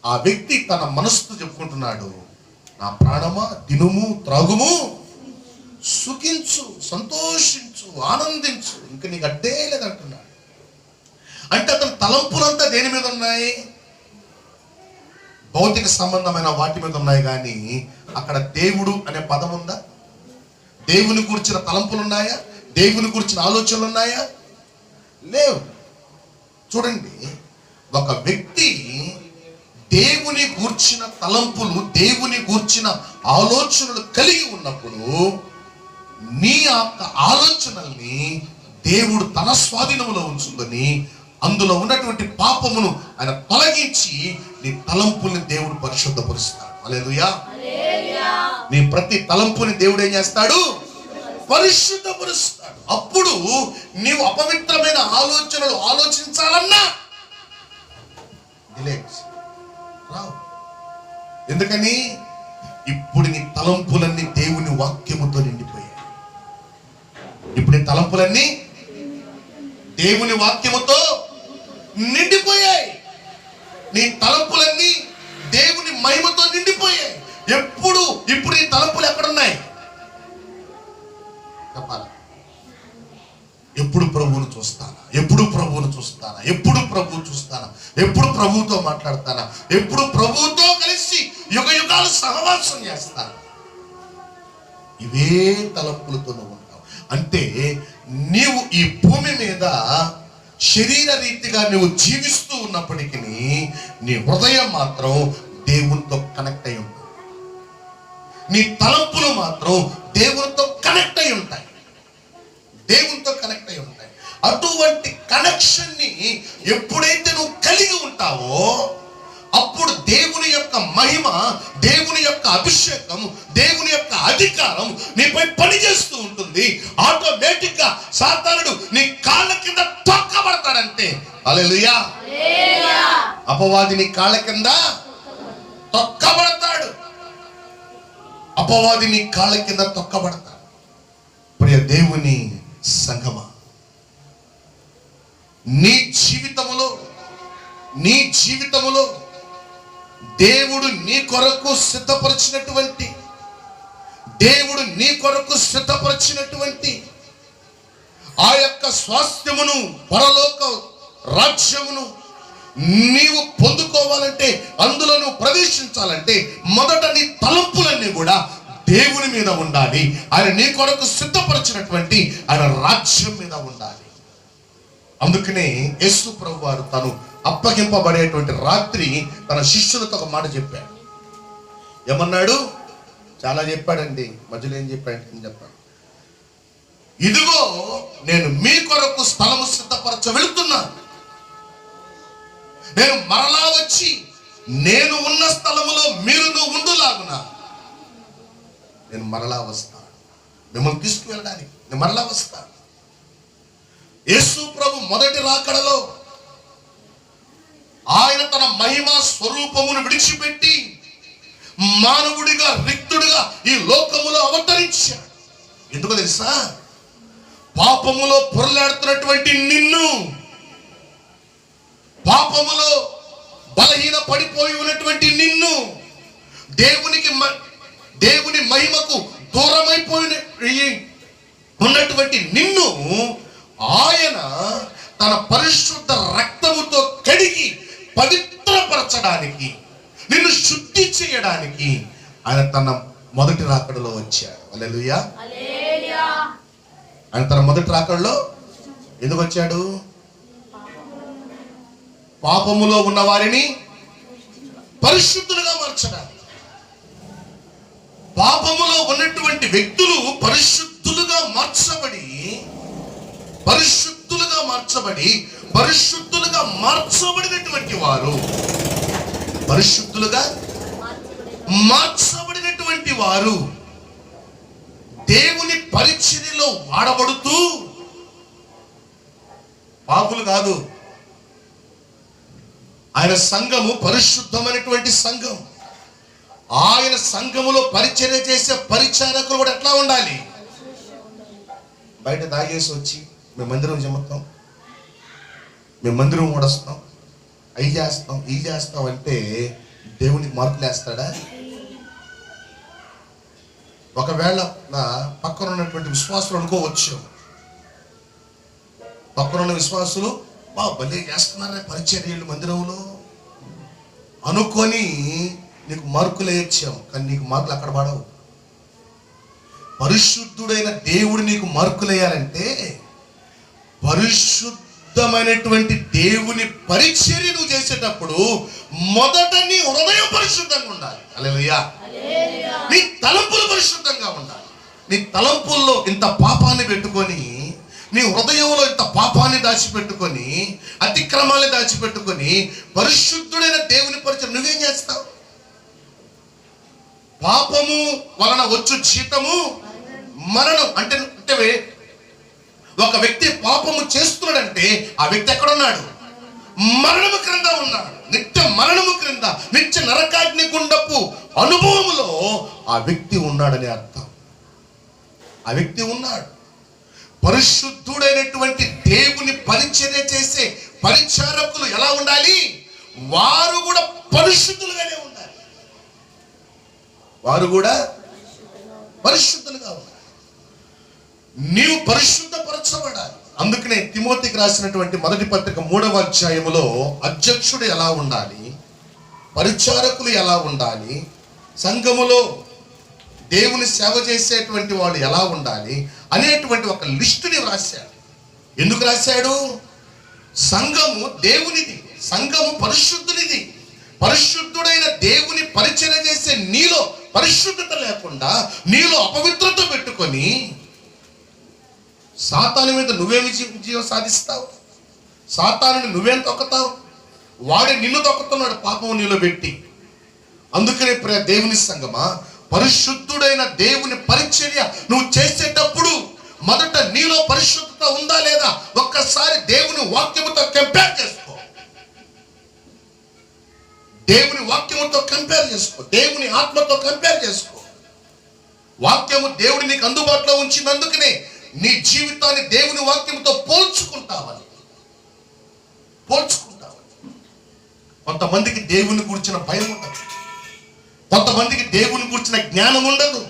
ఆ వ్యక్తి తన మనసుతో చెప్పుకుంటున్నాడు, నా ప్రాణమా తినుము త్రాగుము సుఖించు సంతోషించు ఆనందించు, ఇంక నీకు అడ్డే లేదంటున్నాడు. అంటే అతని తలంపులంతా దేని మీద ఉన్నాయి? భౌతిక సంబంధమైన వాటి మీద ఉన్నాయి. కానీ అక్కడ దేవుడు అనే పదం ఉందా? దేవుని గురించిన తలంపులు ఉన్నాయా? దేవుని గురించిన ఆలోచనలు ఉన్నాయా? లేవు. చూడండి, ఒక వ్యక్తి దేవుని గూర్చిన తలంపులు, దేవుని గూర్చిన ఆలోచనలు కలిగి ఉన్నప్పుడు నీ యొక్క ఆలోచనల్ని దేవుడు తన స్వాధీనంలో ఉంచుకొని అందులో ఉన్నటువంటి పాపమును ఆయన తొలగించి నీ తలంపుల్ని దేవుడు పరిశుద్ధపరుస్తాడు. హల్లెలూయా. నీ ప్రతి తలంపుని దేవుడు ఏం చేస్తాడు? పరిశుద్ధపరుస్తాడు. అప్పుడు నీవు అపవిత్రమైన ఆలోచనలు ఆలోచించాలన్నా రావు. ఎందుకని? ఇప్పుడు నీ తలంపులన్నీ దేవుని వాక్యముతో నిండిపోయాయి. ఇప్పుడు నీ తలంపులన్నీ దేవుని వాక్యముతో నిండిపోయాయి. నీ తలంపులన్నీ దేవుని మహిమతో నిండిపోయాయి. ఇప్పుడు ఈ తలంపులు ఎక్కడున్నాయి చెప్పాలి. ఎప్పుడు ప్రభువును చూస్తానా, ఎప్పుడు ప్రభువును చూస్తానా, ఎప్పుడు ప్రభువు చూస్తానా, ఎప్పుడు ప్రభువుతో మాట్లాడతానా, ఎప్పుడు ప్రభువుతో కలిసి యుగ యుగాలు సహవాసం చేస్తానా, ఇవే తలంపులతో నువ్వు ఉంటావు. అంటే నీవు ఈ భూమి మీద శరీర రీతిగా నువ్వు జీవిస్తూ ఉన్నప్పటికీ నీ హృదయం మాత్రం దేవునితో కనెక్ట్ అయి ఉంటుంది. నీ తలంపులు మాత్రం దేవునితో కనెక్ట్ అయి ఉంటాయి. దేవునితో కనెక్ట్ అయి ఉంటాయి. అటువంటి కనెక్షన్ ని ఎప్పుడైతే నువ్వు కలిగి ఉంటావో అప్పుడు దేవుని యొక్క మహిమ, దేవుని యొక్క అభిషేకం, దేవుని యొక్క అధికారం నీపై పనిచేస్తూ ఉంటుంది. ఆటోమేటిక్ గా సాతానుడు నీ కాళ్ళ కింద తొక్కబడతాడంటే. హల్లెలూయా. అపవాది నీ కాళ్ళ కింద తొక్కబడతాడు. అపవాది నీ కాళ్ళ కింద తొక్కబడతాడు. ప్రియ దేవుని సంఘమా, నీ జీవితములో దేవుడు నీ కొరకు సిద్ధపరిచినటువంటి ఆ యొక్క స్వాస్థ్యమును, పరలోక రాజ్యమును నీవు పొందుకోవాలంటే, అందులో నువ్వు ప్రవేశించాలంటే మొదట నీ తలంపులన్నీ కూడా దేవుని మీద ఉండాలి. ఆయన నీ కొరకు సిద్ధపరిచినటువంటి ఆయన రాజ్యం మీద ఉండాలి. అందుకనే యేసు ప్రభు వారు తను అప్పగింపబడేటువంటి రాత్రి తన శిష్యులతో ఒక మాట చెప్పాడు. ఏమన్నాడు? చాలా చెప్పాడండి. మధ్యలో ఏం చెప్పాడు? ఇదిగో నేను మీ కొరకు స్థలము సిద్ధపరచ వెళుతున్నాను. నేను మరలా వచ్చి నేను ఉన్న స్థలములో మీరు ఉండులాగున నేను మరలా వస్తాను. మిమ్మల్ని తీసుకువెళ్ళడానికి నేను మరలా వస్తాను. యేసు ప్రభు మొదటి రాకడలో ఆయన తన మహిమ స్వరూపమును విడిచిపెట్టి మానవుడిగా, రిక్తుడిగా ఈ లోకములో అవతరించాడు. ఎందుకో తెలుసా? పాపములో పొరలాడుతున్నటువంటి నిన్ను, పాపములో బలహీన పడిపోయి ఉన్నటువంటి నిన్ను, దేవుని మహిమకు దూరమైపోయి ఉన్నటువంటి నిన్ను ఆయన తన పరిశుద్ధ రక్తముతో కడిగి పవిత్రపరచడానికి, నిన్ను శుద్ధి చేయడానికి ఆయన తన మొదటి రాకడలో వచ్చాడు. హల్లెలూయా. ఆయన తన మొదటి రాకడలో ఎందుకు వచ్చాడు? పాపములో ఉన్న వారిని పరిశుద్ధులుగా మార్చడానికి. పాపములో ఉన్నటువంటి వ్యక్తులు పరిశుద్ధులుగా మార్చ పరిశుద్ధులుగా మార్చబడి పరిశుద్ధులుగా మార్చబడినటువంటి వారు, పరిశుద్ధులుగా మార్చబడినటువంటి వారు దేవుని పరిచర్యలో వాడబడుతూ, పాపులు కాదు, ఆయన సంఘము పరిశుద్ధమైనటువంటి సంఘం. ఆయన సంఘములో పరిచర్య చేసే పరిచారకులు కూడా ఎట్లా ఉండాలి? బయట తాగేసి వచ్చి మేము మందిరం చెమతాం, మేము మందిరం ఓడస్తాం, అవి చేస్తాం, ఇవి చేస్తాం అంటే దేవునికి మార్కులు వేస్తాడా? ఒకవేళ నా పక్కన ఉన్నటువంటి విశ్వాసులు అనుకోవచ్చు, పక్కన ఉన్న విశ్వాసులు భలే చేస్తున్నారా పరిచర్యలు మందిరంలో అనుకొని నీకు మార్కులు వేయించావు, కానీ నీకు మార్కులు అక్కడ పడవు. పరిశుద్ధుడైన దేవుడు నీకు మార్కులు వేయాలంటే పరిశుద్ధమైనటువంటి దేవుని పరిచర్య నువ్వు చేసేటప్పుడు మొదట నీ హృదయం పరిశుద్ధంగా ఉండాలి. హల్లెలూయా. నీ తలంపులు పరిశుద్ధంగా ఉండాలి. నీ తలంపుల్లో ఇంత పాపాన్ని పెట్టుకొని, నీ హృదయంలో ఇంత పాపాన్ని దాచిపెట్టుకొని, అతిక్రమాన్ని దాచిపెట్టుకొని పరిశుద్ధుడైన దేవుని పరిచయం నువ్వేం చేస్తావు? పాపము వలన వచ్చు జీతము మరణం. అంటే ఒక వ్యక్తి పాపము చేస్తున్నాడంటే ఆ వ్యక్తి ఎక్కడున్నాడు? మరణము క్రింద ఉన్నాడు. నిత్య మరణము క్రింద, నిత్య నరకాగ్ని గుండపు అనుభవములో ఆ వ్యక్తి ఉన్నాడని అర్థం. ఆ వ్యక్తి ఉన్నాడు. పరిశుద్ధుడైనటువంటి దేవుని పరిచర్య చేసే పరిచారకులు ఎలా ఉండాలి? వారు కూడా పరిశుద్ధులుగానే ఉండాలి. వారు కూడా పరిశుద్ధులుగా ఉండాలి. నీవు పరిశుద్ధపరచబడాలి. అందుకనే తిమోతికి రాసినటువంటి మొదటి పత్రిక 3వ అధ్యాయములో అధ్యక్షుడు ఎలా ఉండాలి, పరిచారకులు ఎలా ఉండాలి, సంఘములో దేవుని సేవ చేసేటువంటి వాళ్ళు ఎలా ఉండాలి అనేటువంటి ఒక లిస్టుని రాశాడు. ఎందుకు రాశాడు? సంఘము దేవునిది, సంఘము పరిశుద్ధునిది. పరిశుద్ధుడైన దేవుని పరిచర్య చేసే నీలో పరిశుద్ధత లేకుండా, నీలో అపవిత్రత పెట్టుకొని సాతాను మీద నువ్వేమి విజయం సాధిస్తావు? సాతానుని నువ్వేం తొక్కుతావు? వాడే నిన్ను తొక్కుతున్నాడు పాపం నీలో పెట్టి. అందుకనే ప్రియ దేవుని సంగమా, పరిశుద్ధుడైన దేవుని పరిచర్య నువ్వు చేసేటప్పుడు మొదట నీలో పరిశుద్ధత ఉందా లేదా ఒక్కసారి దేవుని వాక్యముతో కంపేర్ చేసుకో. దేవుని వాక్యముతో కంపేర్ చేసుకో. దేవుని ఆత్మతో కంపేర్ చేసుకో. వాక్యము దేవుడి నీకు అందుబాటులో ఉంచినందుకనే నీ జీవితాన్ని దేవుని వాక్యంతో పోల్చుకుంటావని. కొంతమందికి దేవుని గురించిన భయం ఉండదు, కొంతమందికి దేవుని గురించిన జ్ఞానం ఉండదు.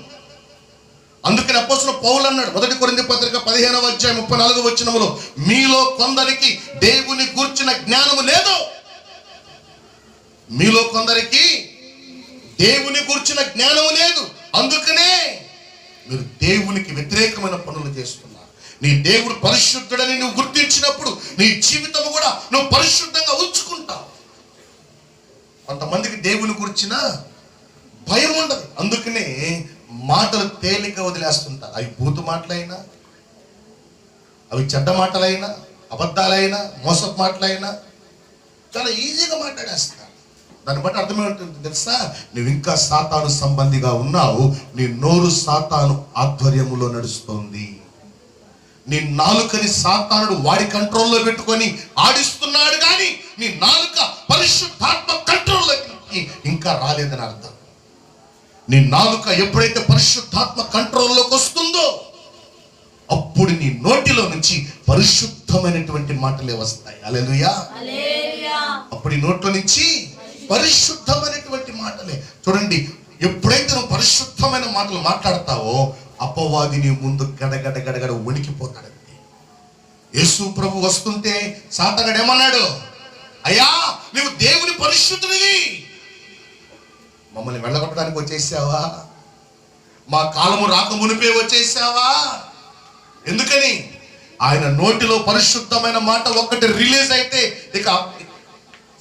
అందుకని అపోస్తలుడు పౌలు అన్నాడు మొదటి కొరింథీ పత్రిక 15వ అధ్యాయం 34వ వచనములో, మీలో కొందరికి దేవుని గురించిన జ్ఞానము లేదు. మీలో కొందరికి దేవుని గురించిన జ్ఞానము లేదు. అందుకనే మీరు దేవునికి వ్యతిరేకమైన పనులు చేస్తున్నారు. నీ దేవుడు పరిశుద్ధుడని నువ్వు గుర్తించినప్పుడు నీ జీవితము కూడా నువ్వు పరిశుద్ధంగా ఉంచుకుంటావు. కొంతమందికి దేవుని గురించిన భయం ఉండదు. అందుకనే మాటలు తేలిక వదిలేస్తుంటారు. అవి బూతు మాటలైనా, అవి చెడ్డ మాటలైనా, అబద్ధాలైనా, మోసపు మాటలైనా చాలా ఈజీగా మాట్లాడేస్తారు. దాన్ని బట్టి అర్థమేంటుంది తెలుసా? నువ్వు ఇంకా సాతాను సంబంధిగా ఉన్నావు. నీ నోరు సాతాను ఆధ్వర్యములో నడుస్తోంది. నీ నాలుకని సాతానుడు వాడి కంట్రోల్లో పెట్టుకొని ఆడిస్తున్నాడు, కానీ నీ నాలుక పరిశుద్ధాత్మ కంట్రోల్లోకి ఇంకా రాలేదని అర్థం. నీ నాలుక ఎప్పుడైతే పరిశుద్ధాత్మ కంట్రోల్లోకి వస్తుందో అప్పుడు నీ నోటిలో నుంచి పరిశుద్ధమైనటువంటి మాటలే వస్తాయి. హల్లెలూయా. అప్పుడు ఈ నోట్లో నుంచి పరిశుద్ధమైనటువంటి మాటలే. చూడండి, ఎప్పుడైతే నువ్వు పరిశుద్ధమైన మాటలు మాట్లాడతావో అపవాది నీ ముందు గడగడ గడగడ వణికిపోతాడండి. యేసు ప్రభు వస్తుంటే సాతానుడు ఏమన్నాడు? అయ్యా, నువ్వు దేవుని పరిశుద్ధుడివి, మమ్మల్ని వెళ్ళగొట్టడానికి వచ్చేసావా? మా కాలము రాక మునిపే వచ్చేసావా? ఎందుకని? ఆయన నోటిలో పరిశుద్ధమైన మాట ఒక్కటి రిలీజ్ అయితే ఇక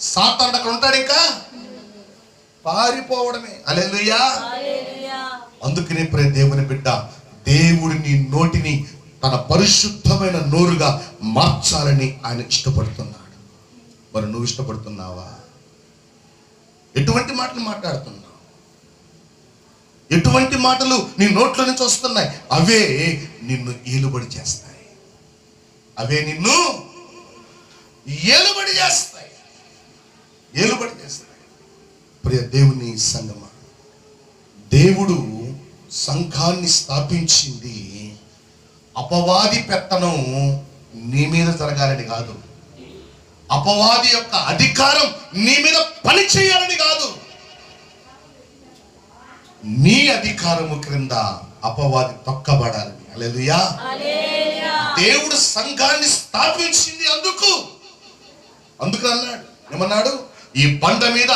సాతానుడు అక్కడ ఉంటాడు, ఇంకా పారిపోవడమే. హల్లెలూయా. అందుకనే ప్రియ దేవుని బిడ్డ, దేవుడు నీ నోటిని తన పరిశుద్ధమైన నోరుగా మార్చాలని ఆయన ఇష్టపడుతున్నాడు. మరి నువ్వు ఇష్టపడుతున్నావా? ఎటువంటి మాటలు మాట్లాడుతున్నావు? ఎటువంటి మాటలు నీ నోట్లో నుంచి వస్తున్నాయి? అవే నిన్ను ఏలుబడి చేస్తాయి. అవే నిన్ను ఏలుబడి చేస్తాయి. ఏలుబడి చేస్తాయి. ప్రియ దేవుని సంగమా, దేవుడు సంఘాన్ని స్థాపించింది అపవాది పెత్తనం నీ మీద జరగాలని కాదు. అపవాది యొక్క అధికారం నీ మీద పని చేయాలని కాదు. నీ అధికారము క్రింద అపవాది తొక్కబడాలని. హల్లెలూయా. దేవుడు సంఘాన్ని స్థాపించింది అందుకు అన్నాడు. ఏమన్నాడు? ఈ బండ మీద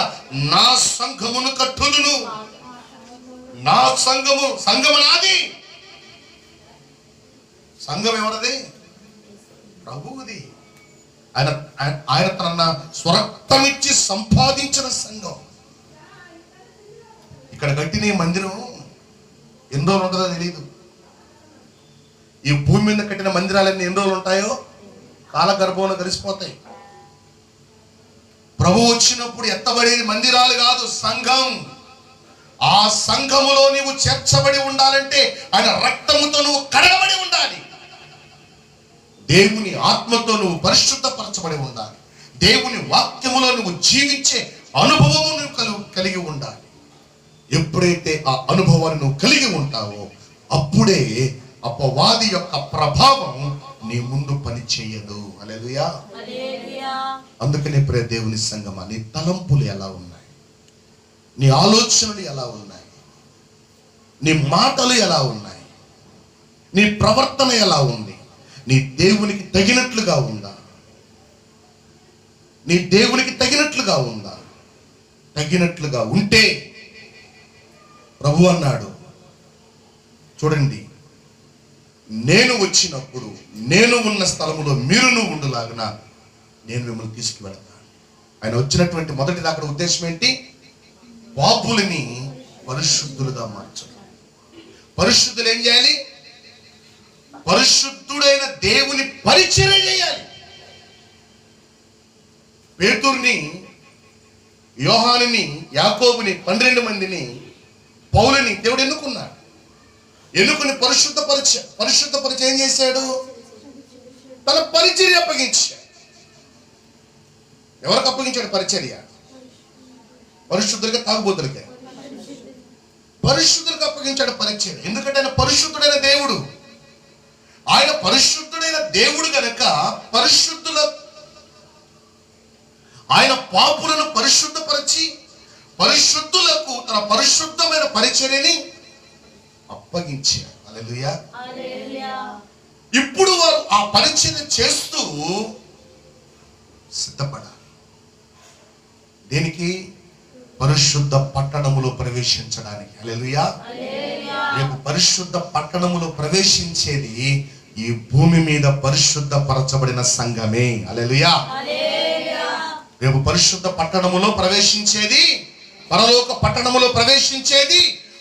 నా సంఘమును కట్టుదును. నా సంఘము నాది. సంఘం ఎవరిది? ప్రభువుది. ఆయన తన స్వరక్తమిచ్చి సంపాదించిన సంఘం. ఇక్కడ కట్టిన ఈ మందిరం ఎన్ని రోజులు ఉంటుందో తెలియదు. ఈ భూమి మీద కట్టిన మందిరాలన్నీ ఎన్ని రోజులు ఉంటాయో కాలగర్భంలో కలిసిపోతాయి. ప్రభు వచ్చినప్పుడు ఎత్తబడేది మందిరాలు కాదు, సంఘం. ఆ సంఘములో నీవు చేర్చబడి ఉండాలంటే ఆయన రక్తముతో నువ్వు కడగబడి ఉండాలి. దేవుని ఆత్మతో నువ్వు పరిశుద్ధపరచబడి ఉండాలి. దేవుని వాక్యములో నువ్వు జీవించే అనుభవము నువ్వు కలిగి ఉండాలి. ఎప్పుడైతే ఆ అనుభవాన్ని నువ్వు కలిగి ఉంటావో అప్పుడే అపవాది యొక్క ప్రభావం నీ ముందు పని చేయదు. హల్లెలూయా. అందుకనే ప్రియ దేవుని సంగమా, నీ తలంపులు ఎలా ఉన్నాయి? నీ ఆలోచనలు ఎలా ఉన్నాయి? నీ మాటలు ఎలా ఉన్నాయి? నీ ప్రవర్తన ఎలా ఉంది? నీ దేవునికి తగినట్లుగా ఉందా? నీ దేవునికి తగినట్లుగా ఉందా? తగినట్లుగా ఉంటే ప్రభు అన్నాడు, చూడండి, నేను వచ్చినప్పుడు నేను ఉన్న స్థలములో మీరును ఉండులాగున నేను మిమ్మల్ని తీసుకువెళ్తాను. ఆయన వచ్చినటువంటి మొదటిది అక్కడ ఉద్దేశం ఏంటి? పాపులని పరిశుద్ధులుగా మార్చడం. పరిశుద్ధులు ఏం చేయాలి? పరిశుద్ధుడైన దేవుని పరిచర్య చేయాలి. పేతురుని, యోహానుని, యాకోబుని, 12 మందిని, పౌలుని దేవుడు ఎన్నుకున్నాడు. ఎన్నుకుని పరిశుద్ధపరిచ ఏం చేశాడు? తన పరిచర్య అప్పగించాడు. ఎవరికి అప్పగించాడు పరిచర్య? పరిశుద్ధులుగా, తాగుబోతులకే. పరిశుద్ధులకు అప్పగించాడు పరిచర్య. ఎందుకంటే ఆయన పరిశుద్ధుడైన దేవుడు. ఆయన పరిశుద్ధుడైన దేవుడు గనక ఆయన పాపులను పరిశుద్ధపరిచి పరిశుద్ధులకు తన పరిశుద్ధమైన పరిచర్యని అప్పగించారు. హల్లెలూయా. ఇప్పుడు వారు ఆ పరిచర్య చేస్తూ సిద్ధపడాలి. దేనికి? పరిశుద్ధ పట్టణములో ప్రవేశించడానికి. హల్లెలూయా. రేపు పరిశుద్ధ పట్టణములో ప్రవేశించేది ఈ భూమి మీద పరిశుద్ధ పరచబడిన సంఘమే. హల్లెలూయా. రేపు పరిశుద్ధ పట్టణములో ప్రవేశించేది, పరలోక పట్టణములో ప్రవేశించేది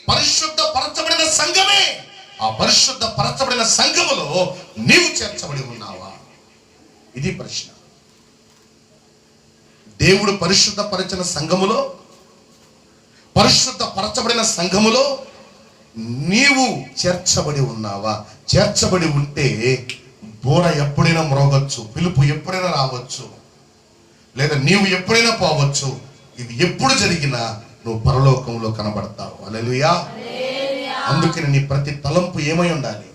పరిశుద్ధ పరచబడిన సంఘమే. ఆ పరిశుద్ధ పరచబడిన సంఘములో నీవు చేర్చబడి ఉన్నావా? ఇది ప్రశ్న. దేవుడు పరిశుద్ధ పరిచిన సంఘములో, పరిశుద్ధ పరచబడిన సంఘములో నీవు చేర్చబడి ఉన్నావా? చేర్చబడి ఉంటే బోర ఎప్పుడైనా మ్రోగచ్చు, పిలుపు ఎప్పుడైనా రావచ్చు, లేదా నీవు ఎప్పుడైనా పోవచ్చు. ఇది ఎప్పుడు జరిగినా నువ్వు పరలోకంలో కనబడతావు. హల్లెలూయా. అందుకని నీ ప్రతి తలంపు ఏమై ఉండాలి?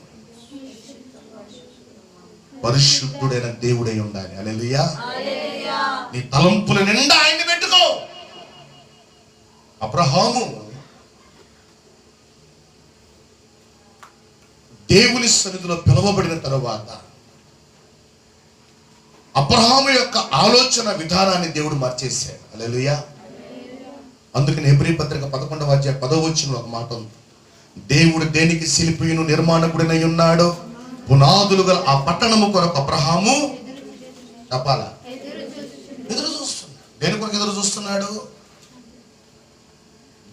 పరిశుద్ధుడైన దేవుడై ఉండాలి. హల్లెలూయా. నీ తలంపుల నిండా ఆయన్ని పెట్టుకో. అబ్రహాము దేవుని సన్నిధిలో పిలువబడిన తరువాత అబ్రహాము యొక్క ఆలోచన విధానాన్ని దేవుడు మార్చేశాడు. హల్లెలూయా. అందుకని హెబ్రీ పత్రిక 11వ అధ్యాయం 10వ వచనంలో ఒక మాట ఉంది. దేవుడు దేనికి శిల్పియును నిర్మాణకుడినై ఉన్నాడో పునాదులు గల ఆ పట్టణము కొరకు అబ్రహాము చెప్పాలా? ఎదురు చూస్తున్నాడు. దేని కొరకు ఎదురు చూస్తున్నాడు?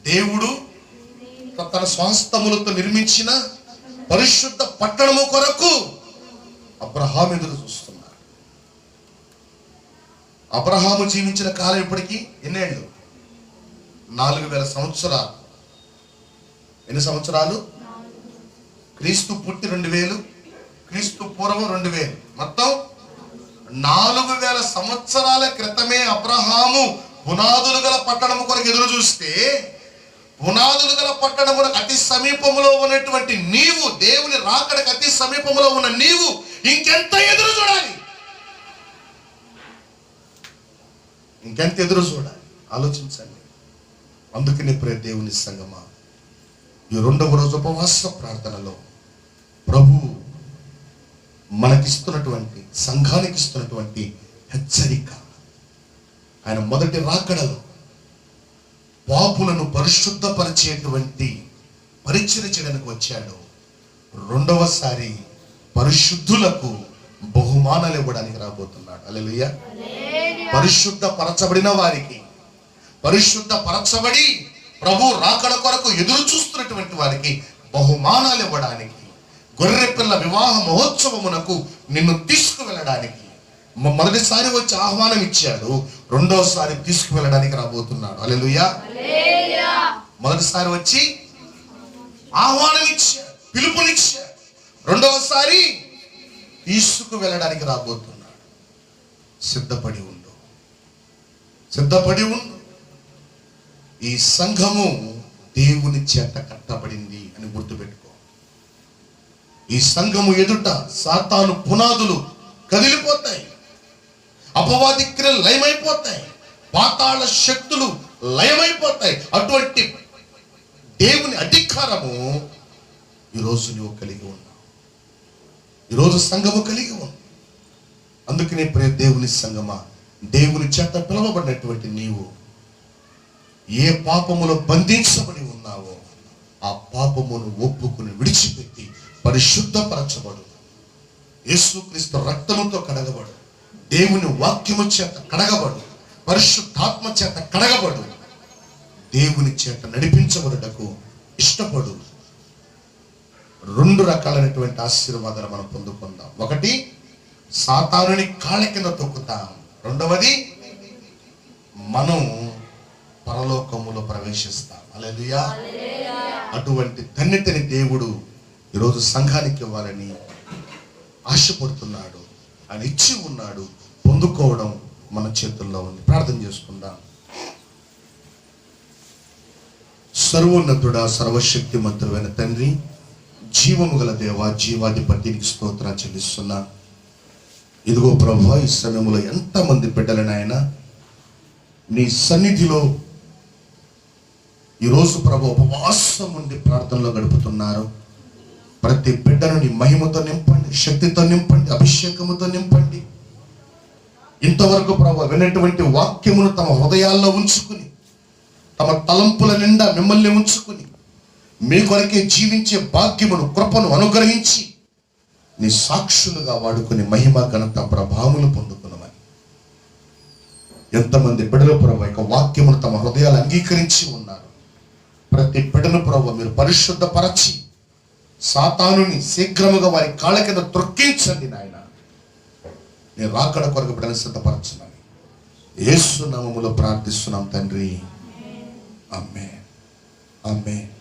దేవుడు తన స్వాస్థములతో నిర్మించిన పరిశుద్ధ పట్టణము కొరకు అబ్రహాము ఎదురు చూస్తున్నాడు. అబ్రహాము జీవించిన కాలం ఇప్పటికీ ఎన్నేళ్ళు? 4000 సంవత్సరాలు. ఎన్ని సంవత్సరాలు? క్రీస్తు పుట్టి 2000, క్రీస్తు పూర్వం 2000, మొత్తం 4000 సంవత్సరాల క్రితమే అబ్రహాము పునాదులు గల పట్టణము కొరకు ఎదురు చూస్తే, పునాదులు గల పట్టణమునకు అతి సమీపంలో ఉన్నటువంటి నీవు, దేవుని రాకడకు అతి సమీపంలో ఉన్న నీవు ఇంకెంత ఎదురు చూడాలి? ఇంకెంత ఎదురు చూడాలి? ఆలోచించండి. అందుకని ప్రియ దేవుని సంగమా, ఈ 2వ రోజు ఉపవాస ప్రార్థనలో ప్రభు మనకిస్తున్నటువంటి, సంఘానికి ఇస్తున్నటువంటి హెచ్చరిక, ఆయన మొదటి రాకడలో పాపులను పరిశుద్ధపరిచేటువంటి పరిచర్య చేయడానికి వచ్చాడు. 2వసారి పరిశుద్ధులకు బహుమానాలు ఇవ్వడానికి రాబోతున్నాడు. హల్లెలూయా. పరిశుద్ధ పరచబడిన వారికి, పరిశుద్ధ పరచబడి ప్రభు రాకడ కొరకు ఎదురు చూస్తున్నటువంటి వారికి బహుమానాలు ఇవ్వడానికి, గొర్రెపిల్ల వివాహ మహోత్సవమునకు నిన్ను తీసుకువెళ్ళడానికి మొదటిసారి వచ్చి ఆహ్వానం ఇచ్చాడు. 2వసారి తీసుకువెళ్ళడానికి రాబోతున్నాడు. హల్లెలూయా. మొదటిసారి వచ్చి ఆహ్వానం ఇచ్చాడు, పిలుపునిచ్చాడు. 2వసారి తీసుకువెళ్ళడానికి రాబోతున్నాడు. సిద్ధపడి ఉండు, సిద్ధపడి ఉండు. ఈ సంఘము దేవుని చేత కట్టబడింది అని గుర్తుపెట్టుకో. ఈ సంఘము ఎదుట సాతాను పునాదులు కదిలిపోతాయి, అపవాది క్రియలు లయమైపోతాయి, పాతాళ శక్తులు లయమైపోతాయి. అటువంటి దేవుని అధికారము ఈరోజు నువ్వు కలిగి ఉన్నావు, ఈరోజు సంఘము కలిగి ఉంది. అందుకనే ప్రియ దేవుని సంఘమా, దేవుని చేత పిలువబడినటువంటి నీవు ఏ పాపములో బంధించబడి ఉన్నావో ఆ పాపమును ఒప్పుకుని విడిచిపెట్టి పరిశుద్ధపరచబడు. యేసుక్రీస్తు రక్తముతో కడగబడు, దేవుని వాక్యము చేత కడగబడు, పరిశుద్ధాత్మ చేత కడగబడు, దేవుని చేత నడిపించబడుటకు ఇష్టపడు. 2 రకాలైనటువంటి ఆశీర్వాదాలు మనం పొందుకుందాం. ఒకటి, సాతానుని కాళ్ళ కింద తొక్కుతాం. 2వది, మనం పరలోకములో ప్రవేశిస్తాం. హల్లెలూయా. అటువంటి ధన్యతని దేవుడు ఈరోజు సంఘానికి ఇవ్వాలని ఆశపడుతున్నాడు. ఆయన ఇచ్చి ఉన్నాడు. పొందుకోవడం మన చేతుల్లో ఉంది. ప్రార్థన చేసుకుందాం. సర్వోన్నతుడా, సర్వశక్తిమంతుడైన తండ్రి, జీవము గల దేవా, జీవాధిపతికి స్తోత్రాలు చెల్లిస్తున్నా. ఇదిగో ప్రభువా, ఈ సమయంలో ఎంతమంది బిడ్డలను ఆయన నీ సన్నిధిలో ఈరోజు ప్రభు ఉపవాసం ఉండి ప్రార్థనలో గడుపుతున్నారు. ప్రతి బిడ్డను నీ మహిమతో నింపండి, శక్తితో నింపండి, అభిషేకముతో నింపండి. ఇంతవరకు ప్రభు విన్నటువంటి వాక్యమును తమ హృదయాల్లో ఉంచుకుని, తమ తలంపుల నిండా మిమ్మల్ని ఉంచుకుని, మీ కొరకే జీవించే భాగ్యమును, కృపను అనుగ్రహించి నీ సాక్షులుగా వాడుకుని మహిమ, ఘనత, ప్రభావములు పొందుకున్నామని ఎంతమంది బిడ్డలు ప్రభు యొక్క వాక్యమును తమ హృదయాలు అంగీకరించి ఉన్నారు. ప్రతి బిడ్డను ప్రభు మీరు పరిశుద్ధపరచి సాతానుని శీఘ్రముగా వారి కాళ్ళ కింద త్రొక్కించండి నాయన. నేను రాకడ కొరకు బిడ్డను సిద్ధపరచున్నాను. యేసు నామములో ప్రార్థిస్తున్నాం తండ్రి. ఆమేన్. ఆమేన్.